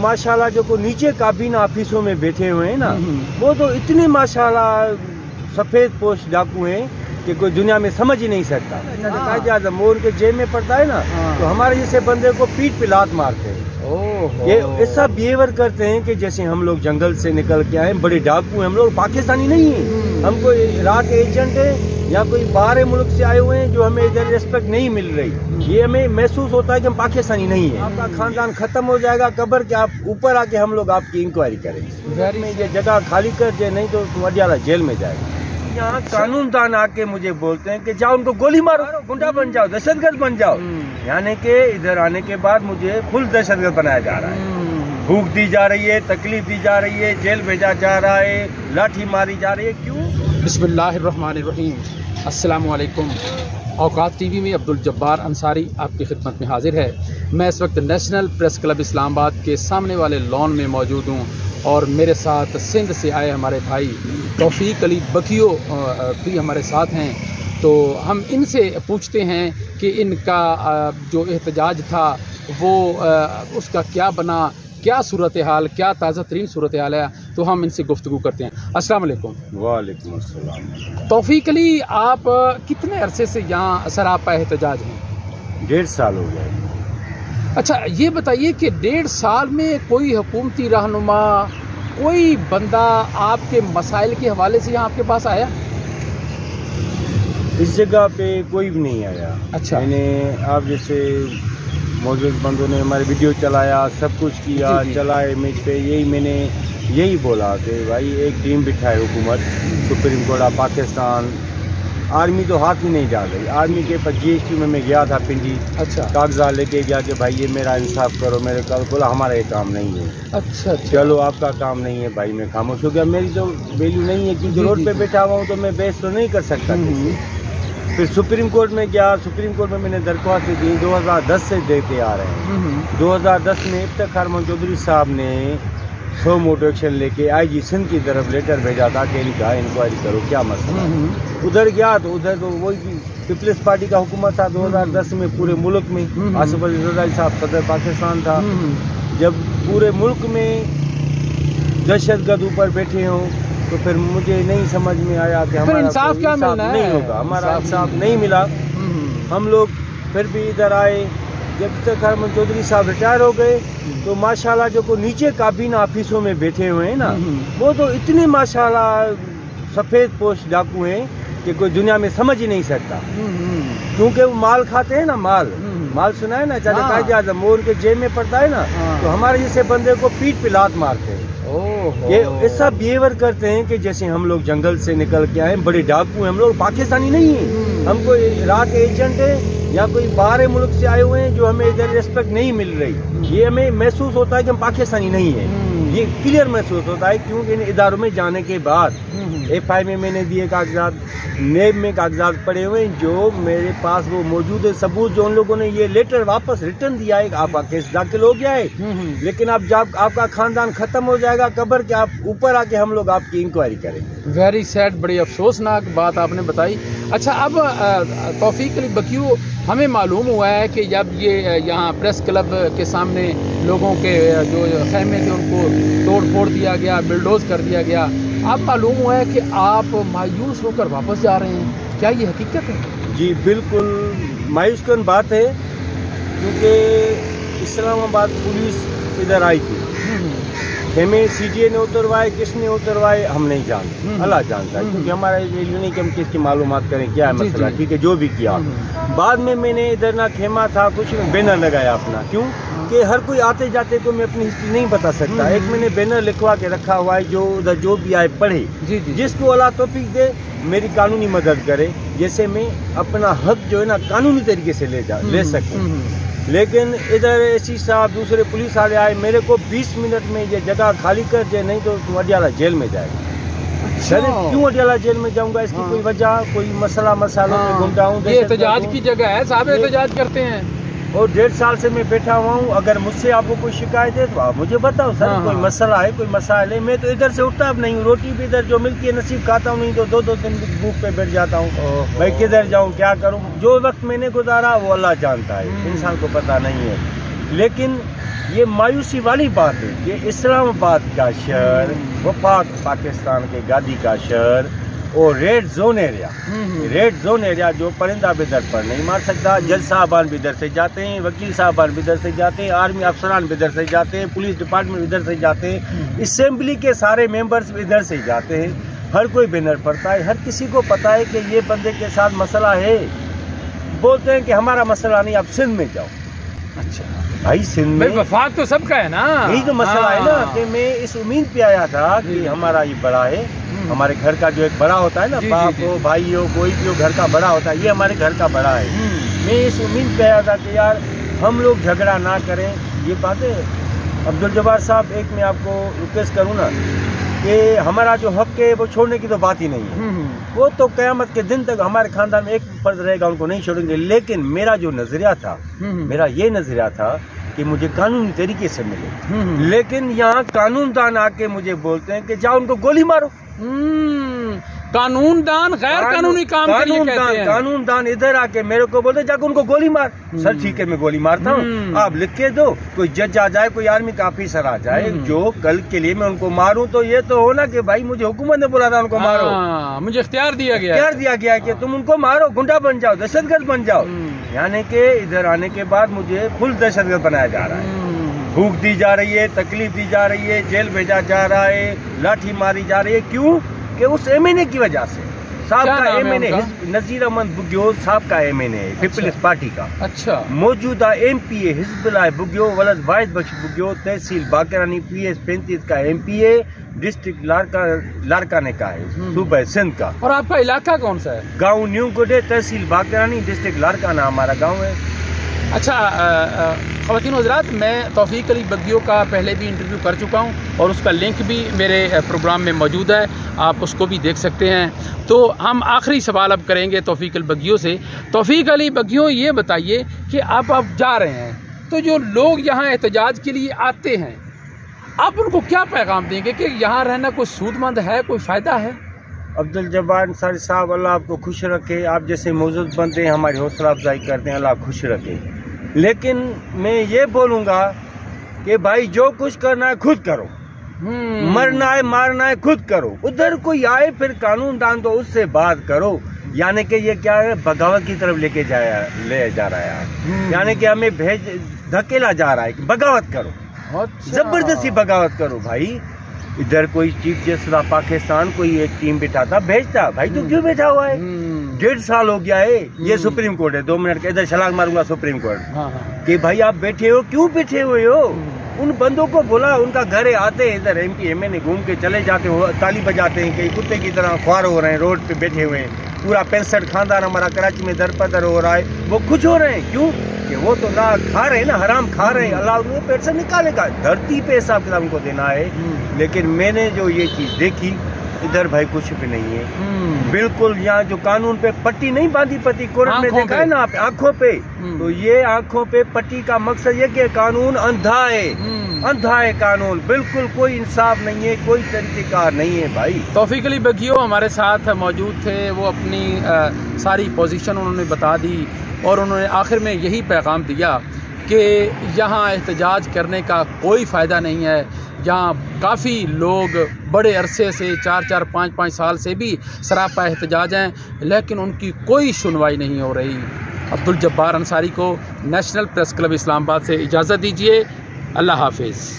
माशाल्लाह जो को नीचे काबीना ऑफिसों में बैठे हुए हैं ना, वो तो इतने माशाल्लाह सफेद पोश डाकू हैं कि कोई दुनिया में समझ ही नहीं सकता। कायद आज़म वो उनके जेब में पड़ता है ना, तो हमारे जैसे बंदे को पीठ पे लात मारते हैं। ये ऐसा बिहेवियर करते हैं कि जैसे हम लोग जंगल से निकल के आए, बड़े डाकू हैं। हम लोग पाकिस्तानी नहीं हैं, हम कोई इराक के एजेंट हैं या कोई बाहर मुल्क से आए हुए हैं जो हमें इधर रिस्पेक्ट नहीं मिल रही। ये हमें महसूस होता है कि हम पाकिस्तानी नहीं हैं। आपका खानदान खत्म हो जाएगा कब्र के, आप ऊपर आके हम लोग आपकी इंक्वायरी करेंगे। में ये जगह खाली कर दे, नहीं तो तुम अडियाला जेल में जाएगा। यहाँ कानूनदान आके मुझे बोलते हैं कि जाओ उनको गोली मारो, गुंडा बन जाओ, दहशतगर्द बन जाओ। यानी कि इधर आने के बाद मुझे फुल दहशतगर्द बनाया जा रहा है, भूख दी जा रही है, तकलीफ दी जा रही है, जेल भेजा जा रहा है, लाठी मारी जा रही है। क्यों? बिस्मिल्लाहिर्रहमानिर्रहीम। अस्सलाम वालेकुम। औकात टीवी में अब्दुल जब्बार अंसारी आपकी खिदमत में हाजिर है। मैं इस वक्त नेशनल प्रेस क्लब इस्लामाबाद के सामने वाले लॉन में मौजूद हूँ और मेरे साथ सिंध से आए हमारे भाई तौफीक अली बकियो भी हमारे साथ हैं। तो हम इनसे पूछते हैं कि इनका जो एहतजाज था वो उसका क्या बना, क्या सूरत हाल, क्या ताज़ा तरीन सूरत हाल है। तो हम इनसे गुफ्तगू करते हैं। अस्सलाम वालेकुम। वालेकुम अस्सलाम। तौफीक अली, आप कितने अरसे से यहाँ सरापा एहतजाज हैं? 1.5 साल हो गए। अच्छा, ये बताइए कि 1.5 साल में कोई हुकूमती रहनुमा, कोई बंदा आपके मसाइल के हवाले से यहाँ आपके पास आया? इस जगह पे कोई भी नहीं आया। अच्छा। मैंने आप जैसे मौजूद बंदों ने हमारे वीडियो चलाया, सब कुछ किया, चलाए इमेज पे। मैंने यही बोला कि भाई एक टीम बिठाए हुकूमत, सुप्रीम कोर्ट, पाकिस्तान आर्मी तो हाथ ही नहीं डाल रही। आर्मी के पास GST में मैं गया था पिंडी। अच्छा। कागजात लेके गया कि भाई ये मेरा इंसाफ करो। मेरे कल बोला हमारा ये काम नहीं है। अच्छा। चलो आपका काम नहीं है भाई, मैं खामोश हो गया। मेरी तो वैल्यू नहीं है क्योंकि रोड पे बैठा हुआ हूँ तो मैं बहस तो नहीं कर सकता। फिर सुप्रीम कोर्ट में गया। सुप्रीम कोर्ट में मैंने दरख्वास्त दी, 2010 से देते आ रहे हैं। 2010 में इफ्तिखार मोहम्मद चौधरी साहब ने 100 मोटर एक्शन लेके IG सिंध की तरफ लेटर भेजा था कि इनका इंक्वायरी करो क्या मसला है। उधर गया तो उधर तो वही पीपल्स पार्टी का हुकूमत था 2010 में पूरे मुल्क में। आसिफ अली ज़रदारी साहब सदर पाकिस्तान था। जब पूरे मुल्क में दहशतगर्द ऊपर बैठे हों तो फिर मुझे नहीं समझ में आया कि हमारा इंसाफ क्या मिलना है। नहीं होगा, हमारा इंसाफ नहीं मिला। हम लोग फिर भी इधर आए। जब तक मोहम्मद चौधरी साहब रिटायर हो गए तो माशाल्लाह जो को नीचे काबीना ऑफिसों में बैठे हुए हैं ना, वो तो इतने माशाल्लाह सफेद पोश डाकू हैं कि कोई दुनिया में समझ ही नहीं सकता। क्योंकि वो माल खाते हैं ना, माल सुना है ना, चाहे कायद आज़म वो उनके जेब में पड़ता है ना, तो हमारे जैसे बंदे को पीठ पे लात मारते हैं। ये ऐसा बिहेवियर करते हैं कि जैसे हम लोग जंगल से निकल के आए, बड़े डाकू हैं। हम लोग पाकिस्तानी नहीं हैं, हम कोई इराक के एजेंट हैं या कोई बाहर मुल्क से आए हुए हैं जो हमें इधर रिस्पेक्ट नहीं मिल रही। ये हमें महसूस होता है कि हम पाकिस्तानी नहीं हैं। ये क्लियर महसूस होता है क्योंकि इन इदारों में जाने के बाद FI में मैंने दिए कागजात, नेब में कागजात पड़े हुए हैं जो मेरे पास वो मौजूद है सबूत। जो उन लोगों ने ये लेटर वापस रिटर्न दिया है, आपका केस दाखिल हो गया है, लेकिन अब जब आपका खानदान खत्म हो जाएगा कब्र के, आप ऊपर आके हम लोग आपकी इंक्वायरी करेंगे। वेरी सैड, बड़ी अफसोसनाक बात आपने बताई। अच्छा, अब तौफीक अली बकियो, हमें मालूम हुआ है कि जब ये यहाँ प्रेस क्लब के सामने लोगों के जो खैमे थे उनको तोड़ फोड़ दिया गया, बिल्डोज कर दिया गया, अब मालूम हुआ है कि आप मायूस होकर वापस जा रहे हैं। क्या ये हकीकत है? जी बिल्कुल मायूस कन बात है क्योंकि इस्लामाबाद पुलिस इधर आई थी। खेमे CGA ने उतरवाए, किसने उतरवाए हम नहीं जानते, अल्लाह जानता है। क्योंकि हमारा वैल्यू नहीं कि हम किसकी मालूमात करें क्या है मसला। ठीक है, जो भी किया। बाद में मैंने इधर ना खेमा था कुछ, बैनर लगाया अपना। क्यों कि हर कोई आते जाते को मैं अपनी हिस्ट्री नहीं बता सकता। एक मैंने बैनर लिखवा के रखा हुआ है, जो उधर जो भी आए पढ़े, जिसको अल्लाह तौफीक दे मेरी कानूनी मदद करे, जैसे मैं अपना हक जो है ना कानूनी तरीके से ले सकूँ। लेकिन इधर एसी साहब दूसरे पुलिस वाले आए, मेरे को 20 मिनट में ये जगह खाली कर दे, नहीं तो तुम अडियाला जेल में जाएगा। सर क्यों अडियाला जेल में जाऊंगा? इसकी कोई वजह, कोई मसलों में घूमता हूँ। ये एहतजाज की जगह है, साहब एहतजाज करते हैं। और 1.5 साल से मैं बैठा हुआ हूँ। अगर मुझसे आपको कोई शिकायत है तो आप मुझे बताओ सर। कोई मसला है, कोई मसाइल है, मैं तो इधर से उठता नहीं हूँ। रोटी भी इधर जो मिलती है नसीब खाता हूँ, नहीं तो 2-2 दिन भूख पे बैठ जाता हूँ। भाई किधर जाऊँ, क्या करूँ? जो वक्त मैंने गुजारा वो अल्लाह जानता है, इंसान को पता नहीं है। لیکن یہ مایوسی والی بات ہے کہ اسلام آباد کا شہر، وفاق پاکستان کے گادی کا شہر، اور ریڈ زون ایریا جو پرندہ بھی در پر نہیں مار سکتا، جج صاحبان بھی ادھر سے جاتے ہیں، وکیل صاحبان بھی ادھر سے جاتے ہیں، آرمی افسران بھی ادھر سے جاتے ہیں، پولیس ڈپارٹمنٹ بھی ادھر سے جاتے ہیں، اسمبلی کے سارے ممبرز بھی ادھر سے جاتے ہیں، ہر کوئی بینر پڑتا ہے، ہر کسی کو پتا ہے کہ یہ بندے کے ساتھ مسئلہ ہے، بولتے ہیں کہ ہمارا مسئلہ نہیں، آپ سندھ میں جاؤ۔ اچھا بھائی سندھ میں وفاق تو سب کا ہے نا، یہی تو مسئلہ ہے نا کہ میں اس امید پہ آیا تھا کہ ہمارا یہ بڑا ہے، ہمارے گھر کا جو ایک بڑا ہوتا ہے نا، باپ ہو بھائی ہو کوئی بھی ہو، گھر کا بڑا ہوتا ہے، یہ ہمارے گھر کا بڑا ہے۔ میں اس امید پہ آیا تھا کہ یار ہم لوگ جھگڑا نہ کریں۔ یہ بات ہے عبدالجبار صاحب، ایک میں آپ کو ریکویسٹ کروں نا کہ ہمارا جو حق ہے وہ چھوڑنے کی تو بات ہی نہیں ہے، وہ تو قیامت کے دن تک ہمارے خاندان میں ایک فرد رہے گا، ان کو نہیں چھوڑیں گے۔ لیکن میرا جو نظریہ تھا، میرا یہ نظریہ تھا کہ مجھے قانونی طریقے سے ملے، لیکن یہاں قانون دان آ کے مجھے بولتے ہیں کہ جاؤ ان کو گولی مارو۔ قانون دان غیر قانونی کام کے لیے کہتے ہیں۔ قانون دان ادھر آ کے میرے کو بولتے جا کے ان کو گولی مار۔ سر ٹھیک ہے میں گولی مارتا ہوں، آپ لکھ کے دو، کوئی جج آ جائے، کوئی آرمی کا آفیسر آ جائے، جو کل کے لیے میں ان کو ماروں تو یہ تو ہونا کہ بھائی مجھے حکومت نے بولا تھا ان کو مارو، مجھے اختیار دیا گیا کہ تم ان کو مارو، گنڈا بن جاؤ، دہشت گرد بن جاؤ۔ یعنی کہ ادھر آنے کے بعد مجھے فل دہشت گرد بنایا جا رہا ہے، بھوک دی جا رہی ہے، تکلیف دی جا رہی ہے، جیل بھیجا جا رہا ہے، لاٹھی ماری جا رہی ہے۔ کیوں؟ کہ اس ایم این اے کی وجہ سے، صاحب کا ایم این اے نذیر احمد بگیو صاحب کا ایم این اے پیپلز پارٹی کا، اچھا موجودہ ایم پی اے حزب اللہ بگیو ولد واحد بخش بگیو تحصیل باقرانی پی ایس 35 کا ایم پی اے ڈسٹرکٹ لارکانے کا ہے، صوبہ سندھ کا۔ اور آپ کا علاقہ کون سا ہے؟ گاؤں نیو گڈے، تحصیل باقرانی، ڈسٹرکٹ لارکانہ ہمارا گاؤں ہے۔ اچھا خواتین حضرات، میں توفیق علی بگیو کا پہلے بھی انٹرویو کر چکا ہوں اور اس کا لنک بھی میرے پروگرام میں موجود ہے، آپ اس کو بھی دیکھ سکتے ہیں۔ تو ہم آخری سوال اب کریں گے توفیق علی بگیو سے۔ توفیق علی بگیو، یہ بتائیے کہ آپ جا رہے ہیں تو جو لوگ یہاں احتجاج کے لیے آتے ہیں، آپ ان کو کیا پیغام دیں گے کہ یہاں رہنا کوئی سود مند ہے، کوئی فائدہ ہے؟ عبدالجبار انصاری صاحب، اللہ آپ کو خوش رکھے، آپ جیسے موجود بندے ہیں ہماری حوصلہ افزائی کرتے ہیں، اللہ آپ خوش رکھے۔ لیکن میں یہ بولوں گا کہ بھائی جو کچھ کرنا ہے خود کرو، مرنا ہے مارنا ہے خود کرو، ادھر کوئی آئے پھر قانون دان تو اس سے بات کرو۔ یعنی کہ یہ کیا ہے، بغاوت کی طرف لے جا رہا ہے، یعنی کہ ہمیں دھکیلا جا رہا ہے کہ بغاوت کرو، زبردستی بغاوت کرو۔ بھائی ادھر کوئی چیف جسٹس پاکستان کوئی ایک ٹیم بٹھا تھا، بھیجتا، بھائی تو کیوں بیٹھا ہوا ہے؟ 1.5 سال ہو گیا ہے، یہ سپریم کورٹ ہے، 2 منٹ کے ادھر چھلانگ ماروں گا سپریم کورٹ کہ بھائی آپ بیٹھے ہو، کیوں بیٹھے ہوئے ہو؟ ان بندوں کو بولا، ان کا گھر آتے ہیں ادھر ایم پی ایم این اے گھوم کے چلے جاتے ہیں، تالی بجاتے ہیں کہ کتے کی طرح خوار ہو رہے ہیں، روڈ پہ بیٹھے ہوئے ہیں، پورا 65 خاندان ہمارا کراچی میں در پدر ہو رہا ہے، وہ خوش ہو رہے ہیں۔ کیوں؟ کہ وہ تو نہ کھا رہے ہیں نا، حرام کھا رہے ہیں، اللہ انہیں پیٹ سے نکالے گا، دھرتی پہ حساب کتاب ان کو دینا ہے۔ لیکن میں نے جو یہ چیز دیکھی ادھر بھائی کچھ بھی نہیں ہے، بالکل یہاں جو قانون پہ پٹی نہیں باندھی پتی، کورٹ میں دیکھا ہے نا آپ آنکھوں پہ، تو یہ آنکھوں پہ پٹی کا مقصد یہ کہ قانون اندھا ہے، اندھا ہے قانون، بالکل کوئی انصاف نہیں ہے، کوئی طریقہ کار نہیں ہے۔ بھائی توفیق علی بگیو ہمارے ساتھ موجود تھے، وہ اپنی ساری پوزیشن انہوں نے بتا دی اور انہوں نے آخر میں یہی پیغام دیا کہ یہاں احتجاج کرنے کا کوئی فائدہ نہیں ہے، جہاں کافی لوگ بڑے عرصے سے 4-4 5-5 سال سے بھی سراپا احتجاج ہیں، لیکن ان کی کوئی سنوائی نہیں ہو رہی۔ عبدالجبار انصاری کو نیشنل پریس کلب اسلام آباد سے اجازت دیجیے، اللہ حافظ۔